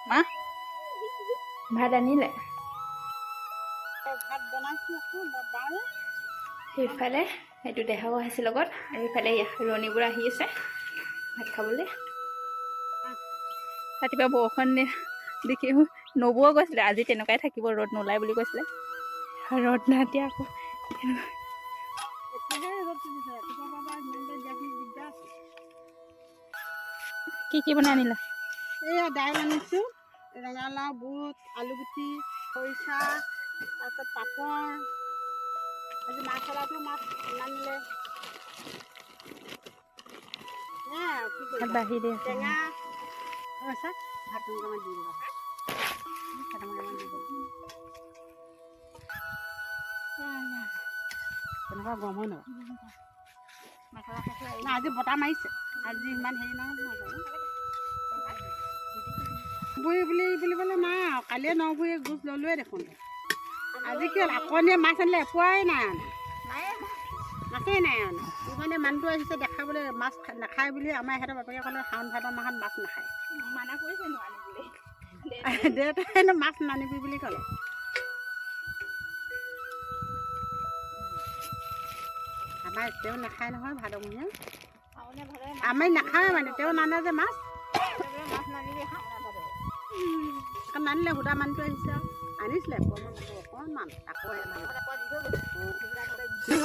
মা ভাত আনিলে ভাত বনাইছোঁ বাৰু সেইফালে এইটো দেহাও আহিছে লগত আৰু এইফালে ৰণীবোৰ আহি আছে ভাত খাবলৈ ৰাতিপুৱা বৰষুণ দেখি নবৌও কৈছিলে আজি তেনেকুৱাই থাকিব ৰ'দ নোলায় বুলি কৈছিলে ৰ'দ নাই এতিয়া আকৌ কি বনাই আনিলা এয়া দাইল আনিছোঁ ৰঙালাও বুট আলুগুটি খৰিচা তাৰপিছত পাপৰ আজি মাছ চলাটো মাছ নানিলে বাঢ়ি দে টেঙা হৈছে ভাত কেইটামান দি দিবা কেনেকুৱা গৰম হয় নহয় না আজি বতাহ মাৰিছে আজি ইমান হেৰি নহয় বুঢ়ী বুলিবলৈ নাই আৰু কালিয়ে নবুঢ়ী গোচ ল'লোৱে দেখোন আজি কি হ'ল আকনিয়ে মাছ আনিলে এপোৱাই নাই মাছেই নাই আনে ইমানে মানুহটো আহিছে দেখাবলৈ মাছ নাখায় বুলি আমাৰ ইহঁতৰ বাপেকে ক'লে শাওণ ভাদ মাহত মাছ নাখায় মানা কৰিছে নোৱাৰিবলৈ দেউতাই মাছ নানিবি বুলি ক'লে আমাৰ তেওঁ নাখায় নহয় ভাদমহীয়া আমি নাখায় মানে তেওঁ নানে যে মাছ নানিলে সুধা মানুহটো আহিছে আৰু আনিছিলে অকণমান আকৌ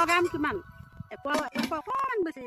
গ্ৰাম কিমান এপোৱা অকণমান বেছি